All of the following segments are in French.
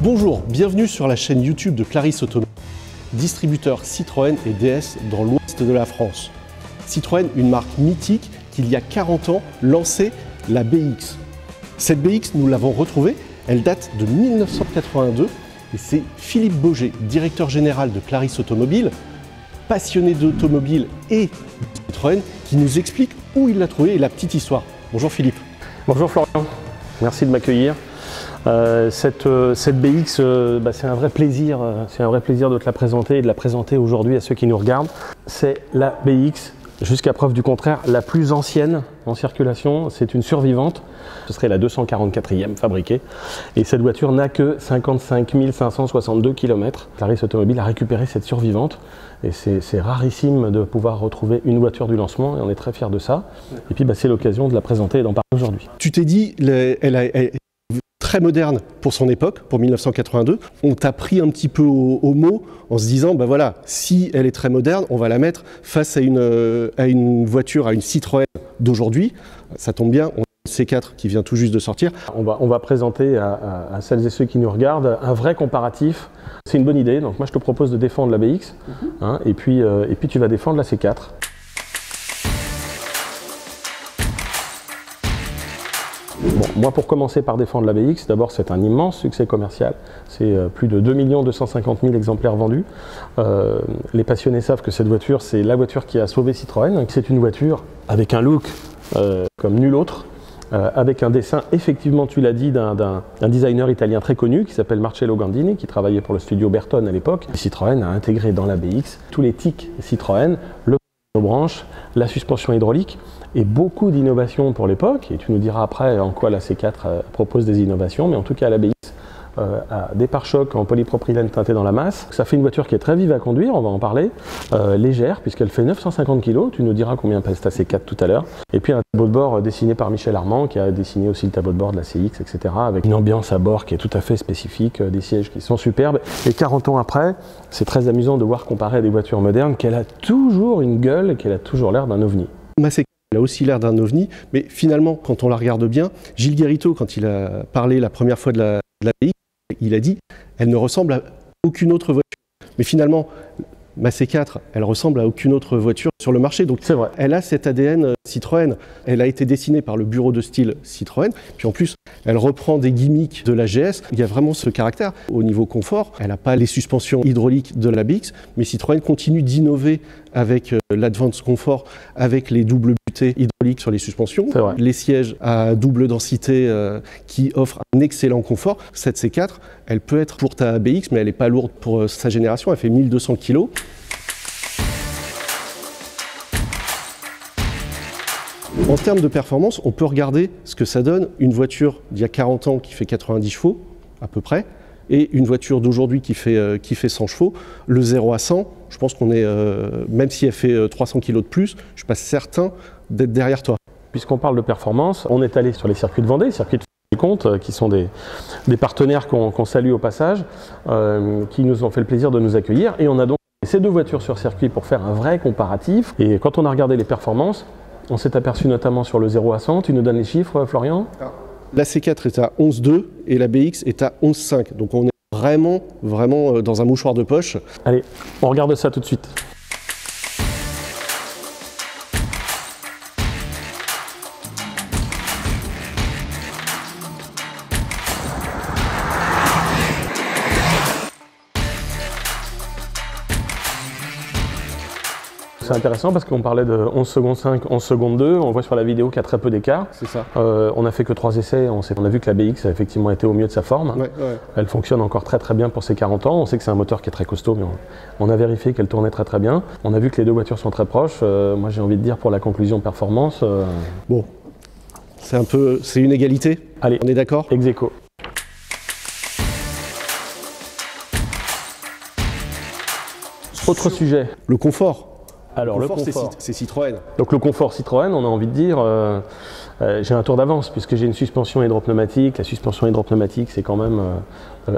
Bonjour, bienvenue sur la chaîne YouTube de Clarisse Automobile, distributeur Citroën et DS dans l'ouest de la France. Citroën, une marque mythique qui il y a 40 ans lançait la BX. Cette BX, nous l'avons retrouvée, elle date de 1982 et c'est Philippe Boger, directeur général de Clarisse Automobile, passionné d'automobile et de Citroën, qui nous explique où il l'a trouvée et la petite histoire. Bonjour Philippe. Bonjour Florian, merci de m'accueillir. Cette BX, c'est un vrai plaisir de te la présenter et de la présenter aujourd'hui à ceux qui nous regardent. C'est la BX, jusqu'à preuve du contraire, la plus ancienne en circulation. C'est une survivante, ce serait la 244e fabriquée. Et cette voiture n'a que 55 562 km. Clarisse Automobile a récupéré cette survivante. Et c'est rarissime de pouvoir retrouver une voiture du lancement et on est très fiers de ça. Et puis c'est l'occasion de la présenter et d'en parler aujourd'hui. Tu t'es dit, elle est très moderne pour son époque, pour 1982. On t'a pris un petit peu au mot en se disant, voilà, si elle est très moderne, on va la mettre face à une voiture, à une Citroën d'aujourd'hui. Ça tombe bien, on a une C4 qui vient tout juste de sortir. On va présenter à celles et ceux qui nous regardent un vrai comparatif. C'est une bonne idée, donc moi je te propose de défendre la BX, et puis tu vas défendre la C4. Bon, moi pour commencer par défendre la BX, d'abord c'est un immense succès commercial, c'est plus de 2 250 000 exemplaires vendus. Les passionnés savent que cette voiture, c'est la voiture qui a sauvé Citroën. C'est une voiture avec un look comme nul autre, avec un dessin, effectivement tu l'as dit, d'un designer italien très connu qui s'appelle Marcello Gandini, qui travaillait pour le studio Bertone à l'époque. Citroën a intégré dans la BX tous les tics Citroën, le branche, la suspension hydraulique et beaucoup d'innovations pour l'époque, et tu nous diras après en quoi la C4 propose des innovations, mais en tout cas la BX a des pare-chocs en polypropylène teinté dans la masse. Ça fait une voiture qui est très vive à conduire, on va en parler, légère puisqu'elle fait 950 kg, tu nous diras combien pèse ta C4 tout à l'heure, et puis un tableau de bord dessiné par Michel Armand qui a dessiné aussi le tableau de bord de la CX, etc. avec une ambiance à bord qui est tout à fait spécifique, des sièges qui sont superbes, et 40 ans après, c'est très amusant de voir comparer à des voitures modernes qu'elle a toujours une gueule et qu'elle a toujours l'air d'un ovni. Ma C4, elle a aussi l'air d'un ovni, mais finalement, quand on la regarde bien, Gilles Guerrito, quand il a parlé la première fois de la BX, il a dit elle ne ressemble à aucune autre voiture. Mais finalement, ma C4, elle ressemble à aucune autre voiture sur le marché. Donc c'est vrai. Elle a cet ADN Citroën. Elle a été dessinée par le bureau de style Citroën. Puis en plus, elle reprend des gimmicks de la GS. Il y a vraiment ce caractère. Au niveau confort, elle n'a pas les suspensions hydrauliques de la BX, mais Citroën continue d'innover avec l'Advance Comfort, avec les doubles butées hydrauliques sur les suspensions, les sièges à double densité qui offrent un excellent confort. Cette C4, elle peut être pour ta BX, mais elle n'est pas lourde pour sa génération. Elle fait 1200 kg. En termes de performance, on peut regarder ce que ça donne une voiture d'il y a 40 ans qui fait 90 chevaux, à peu près, et une voiture d'aujourd'hui qui fait 100 chevaux. Le 0 à 100, je pense qu'on est, même si elle fait 300 kg de plus, je ne suis pas certain d'être derrière toi. Puisqu'on parle de performance, on est allé sur les circuits de Vendée, circuits de compte, qui sont des partenaires qu'on salue au passage, qui nous ont fait le plaisir de nous accueillir, et on a donc ces deux voitures sur circuit pour faire un vrai comparatif. Et quand on a regardé les performances, on s'est aperçu notamment sur le 0 à 100, tu nous donnes les chiffres Florian? La C4 est à 11,2 et la BX est à 11,5. Donc on est vraiment dans un mouchoir de poche. Allez, on regarde ça tout de suite. C'est intéressant parce qu'on parlait de 11 secondes 5, 11 secondes 2, on voit sur la vidéo qu'il y a très peu d'écart. C'est ça. On n'a fait que 3 essais, on a vu que la BX a effectivement été au mieux de sa forme. Elle fonctionne encore très bien pour ses 40 ans, on sait que c'est un moteur qui est très costaud, mais on a vérifié qu'elle tournait très bien. On a vu que les deux voitures sont très proches, moi j'ai envie de dire pour la conclusion performance... Bon, c'est une égalité. Allez, on est d'accord? Ex aequo. Autre sujet. Le confort. Alors, le confort, c'est Citroën. Donc le confort Citroën, on a envie de dire, J'ai un tour d'avance puisque j'ai une suspension hydropneumatique. La suspension hydropneumatique, c'est quand même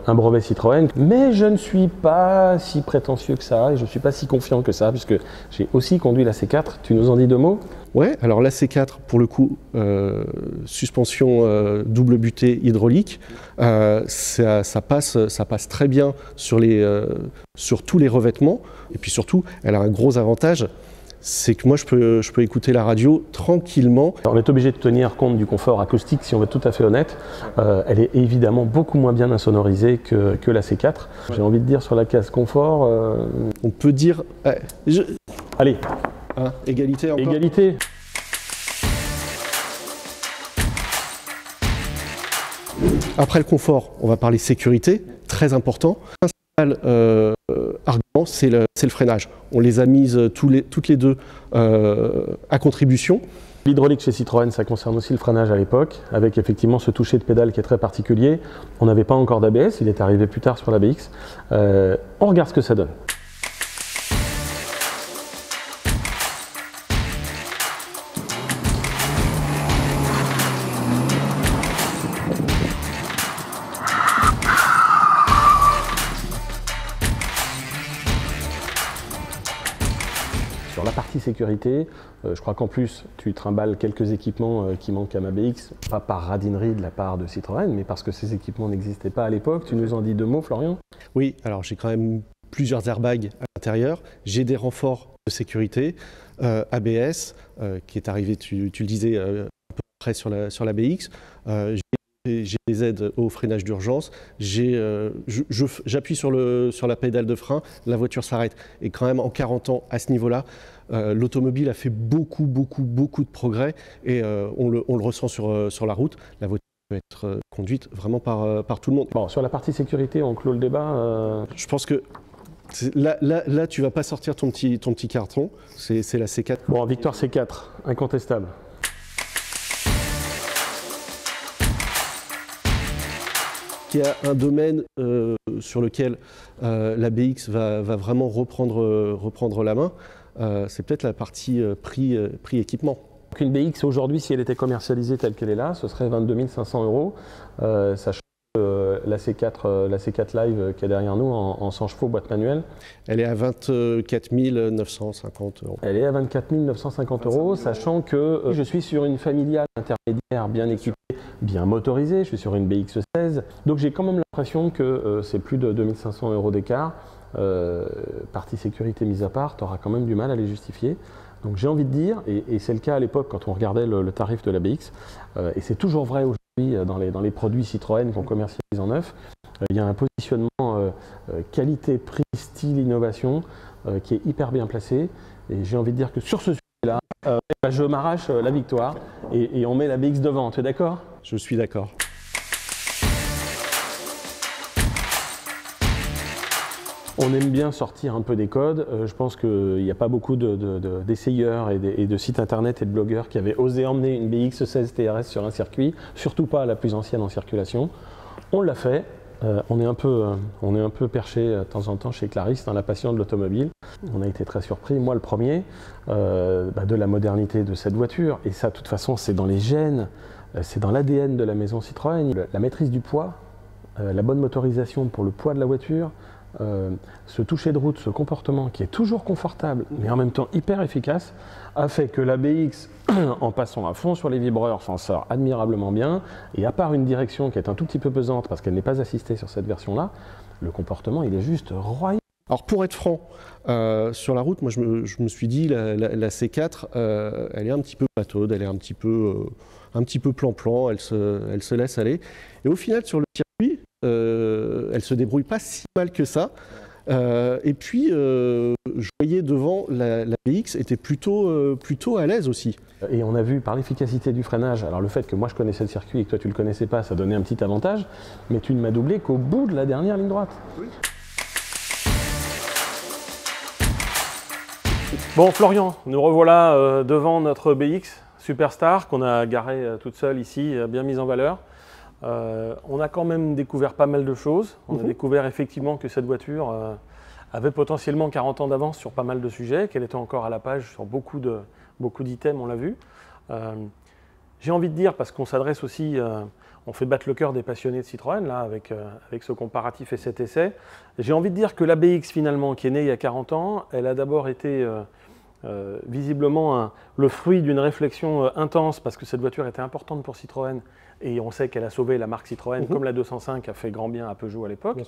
un brevet Citroën. Mais je ne suis pas si prétentieux que ça et je ne suis pas si confiant que ça puisque j'ai aussi conduit la C4. Tu nous en dis 2 mots? Ouais, alors la C4, pour le coup, suspension double butée hydraulique, ça passe très bien sur tous les revêtements. Et puis surtout, elle a un gros avantage, c'est que moi je peux écouter la radio tranquillement. On est obligé de tenir compte du confort acoustique si on veut être tout à fait honnête. Elle est évidemment beaucoup moins bien insonorisée que la C4. J'ai envie de dire sur la case confort... On peut dire... Allez, hein, égalité encore. Égalité. Après le confort, on va parler sécurité, très important. Le principal argument, c'est le freinage. On les a mises toutes les deux à contribution. L'hydraulique chez Citroën, ça concerne aussi le freinage à l'époque, avec effectivement ce toucher de pédale qui est très particulier. On n'avait pas encore d'ABS, il est arrivé plus tard sur la BX. On regarde ce que ça donne. Sur la partie sécurité, je crois qu'en plus tu trimbales quelques équipements qui manquent à ma BX, pas par radinerie de la part de Citroën, mais parce que ces équipements n'existaient pas à l'époque. Tu nous en dis 2 mots, Florian? Oui, alors j'ai quand même plusieurs airbags à l'intérieur, j'ai des renforts de sécurité, ABS qui est arrivé, tu le disais, à peu près sur la BX, j'ai des aides au freinage d'urgence, j'appuie sur la pédale de frein, la voiture s'arrête. Et quand même en 40 ans, à ce niveau-là, l'automobile a fait beaucoup de progrès et on le ressent sur la route. La voiture peut être conduite vraiment par tout le monde. Bon, sur la partie sécurité, on clôt le débat. Je pense que là, tu vas pas sortir ton petit carton, c'est la C4. Bon, victoire C4, incontestable. Il y a un domaine sur lequel la BX va vraiment reprendre la main, c'est peut-être la partie prix équipement. Une BX aujourd'hui, si elle était commercialisée telle qu'elle est là, ce serait 22 500 €, sachant que la C4 Live qui est derrière nous en 100 chevaux boîte manuelle. Elle est à 24 950 €. Elle est à 24 950 €, sachant que je suis sur une familiale intermédiaire bien équipée, bien motorisée, je suis sur une BX16, donc j'ai quand même l'impression que c'est plus de 2500 € d'écart. Partie sécurité mise à part, tu auras quand même du mal à les justifier. Donc j'ai envie de dire, et c'est le cas à l'époque quand on regardait le tarif de la BX, et c'est toujours vrai aujourd'hui dans les produits Citroën qu'on commercialise en neuf, il y a un positionnement qualité, prix, style, innovation qui est hyper bien placé. Et j'ai envie de dire que sur ce sujet-là, je m'arrache la victoire et on met la BX devant, tu es d'accord? Je suis d'accord. On aime bien sortir un peu des codes. Je pense qu'il n'y a pas beaucoup d'essayeurs et de sites internet et de blogueurs qui avaient osé emmener une BX16 TRS sur un circuit, surtout pas la plus ancienne en circulation. On l'a fait. On est un peu perché de temps en temps chez Clarisse dans la passion de l'automobile. On a été très surpris, moi le premier, de la modernité de cette voiture. Et ça, de toute façon, c'est dans les gènes, c'est dans l'ADN de la maison Citroën. La maîtrise du poids, la bonne motorisation pour le poids de la voiture, ce toucher de route, ce comportement qui est toujours confortable mais en même temps hyper efficace, a fait que la BX, en passant à fond sur les vibreurs, s'en sort admirablement bien. Et à part une direction qui est un tout petit peu pesante parce qu'elle n'est pas assistée sur cette version-là, le comportement il est juste royal. Alors pour être franc, sur la route, moi je me suis dit la C4, elle est un petit peu pataude, elle est un petit peu plan-plan, elle se laisse aller. Et au final sur le circuit, elle se débrouille pas si mal que ça. Et puis, je voyais devant la BX était plutôt à l'aise aussi. Et on a vu par l'efficacité du freinage, alors le fait que moi je connaissais le circuit et que toi tu le connaissais pas, ça donnait un petit avantage, mais tu ne m'as doublé qu'au bout de la dernière ligne droite. Oui. Bon Florian, nous revoilà devant notre BX Superstar qu'on a garée toute seule ici, bien mise en valeur. On a quand même découvert pas mal de choses. On a découvert effectivement que cette voiture avait potentiellement 40 ans d'avance sur pas mal de sujets, qu'elle était encore à la page sur beaucoup d'items, on l'a vu. J'ai envie de dire, parce qu'on s'adresse aussi, on fait battre le cœur des passionnés de Citroën, là, avec ce comparatif et cet essai. J'ai envie de dire que la BX, finalement, qui est née il y a 40 ans, elle a d'abord été visiblement le fruit d'une réflexion intense, parce que cette voiture était importante pour Citroën, et on sait qu'elle a sauvé la marque Citroën, comme la 205 a fait grand bien à Peugeot à l'époque.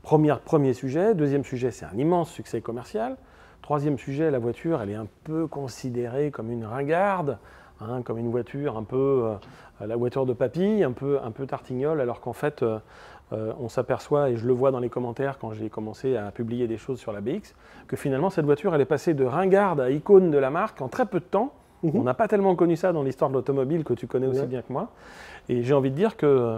Premier sujet. Deuxième sujet, c'est un immense succès commercial. Troisième sujet, la voiture, elle est un peu considérée comme une ringarde, hein, comme une voiture un peu la voiture de papy, un peu tartignole, alors qu'en fait, on s'aperçoit, et je le vois dans les commentaires quand j'ai commencé à publier des choses sur la BX, que finalement, cette voiture, elle est passée de ringarde à icône de la marque en très peu de temps. On n'a pas tellement connu ça dans l'histoire de l'automobile que tu connais aussi bien que moi. Et j'ai envie de dire que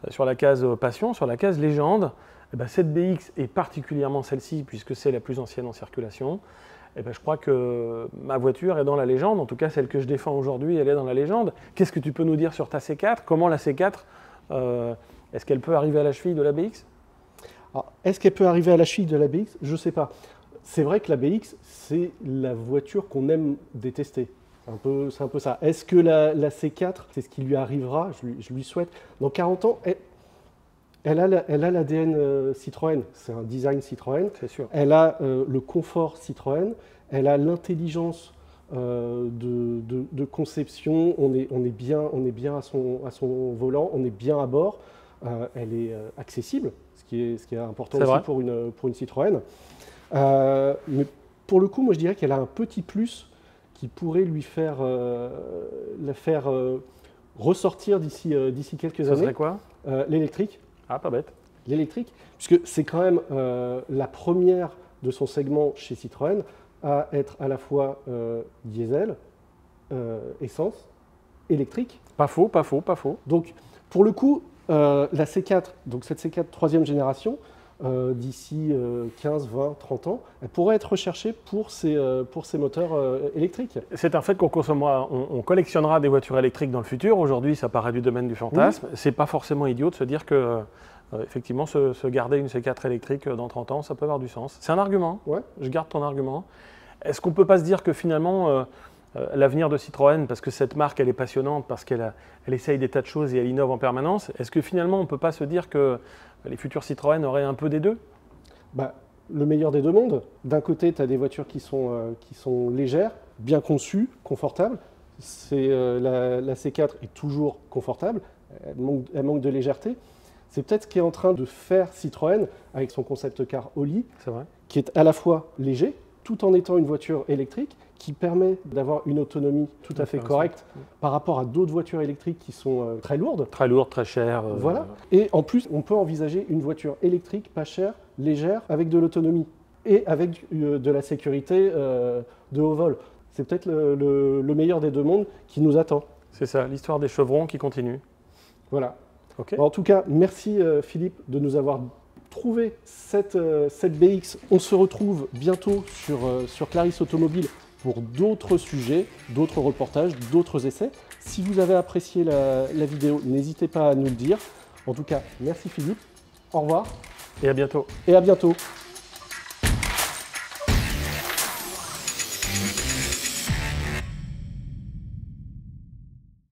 sur la case passion, sur la case légende, eh ben, cette BX, et particulièrement celle-ci, puisque c'est la plus ancienne en circulation, eh ben, je crois que ma voiture est dans la légende. En tout cas, celle que je défends aujourd'hui, elle est dans la légende. Qu'est-ce que tu peux nous dire sur ta C4? Comment la C4, est-ce qu'elle peut arriver à la cheville de la BX? Est-ce qu'elle peut arriver à la cheville de la BX? Je ne sais pas. C'est vrai que la BX, c'est la voiture qu'on aime détester. C'est un peu ça. Est-ce que la C4, c'est ce qui lui arrivera? Je lui souhaite. Dans 40 ans, elle a l'ADN Citroën. C'est un design Citroën. C'est sûr. Elle a le confort Citroën. Elle a l'intelligence de conception. On est bien à son volant. On est bien à bord. Elle est accessible, ce qui est important aussi pour une Citroën. Mais pour le coup, moi je dirais qu'elle a un petit plus qui pourrait lui la faire ressortir d'ici quelques années. Ça serait quoi? L'électrique. Ah, pas bête. L'électrique, puisque c'est quand même la première de son segment chez Citroën à être à la fois diesel, essence, électrique. Pas faux, pas faux, pas faux. Donc, pour le coup, la C4, donc cette C4 troisième génération, d'ici 15, 20, 30 ans, elle pourrait être recherchée pour ses moteurs électriques. C'est un fait qu'on consommera, on collectionnera des voitures électriques dans le futur. Aujourd'hui, ça paraît du domaine du fantasme. Oui. C'est pas forcément idiot de se dire que, effectivement, se garder une C4 électrique dans 30 ans, ça peut avoir du sens. C'est un argument. Ouais. Je garde ton argument. Est-ce qu'on peut pas se dire que finalement, l'avenir de Citroën, parce que cette marque, elle est passionnante, parce qu'elle essaye des tas de choses et elle innove en permanence, est-ce que finalement, on ne peut pas se dire que les futurs Citroën auraient un peu des deux? Le meilleur des deux mondes. D'un côté, tu as des voitures qui sont légères, bien conçues, confortables. La C4 est toujours confortable, elle manque de légèreté. C'est peut-être ce qui est en train de faire Citroën avec son concept car Oli, qui est à la fois léger, tout en étant une voiture électrique, qui permet d'avoir une autonomie tout à fait correcte par rapport à d'autres voitures électriques qui sont très lourdes. Très lourdes, très chères. Voilà. Et en plus, on peut envisager une voiture électrique, pas chère, légère, avec de l'autonomie et avec de la sécurité de haut vol. C'est peut-être le meilleur des deux mondes qui nous attend. C'est ça, l'histoire des chevrons qui continue. Voilà. Okay. En tout cas, merci Philippe de nous avoir trouvé cette BX. On se retrouve bientôt sur Clarisse Automobile pour d'autres sujets, d'autres reportages, d'autres essais. Si vous avez apprécié la vidéo, n'hésitez pas à nous le dire. En tout cas, merci Philippe. Au revoir. Et à bientôt. Et à bientôt.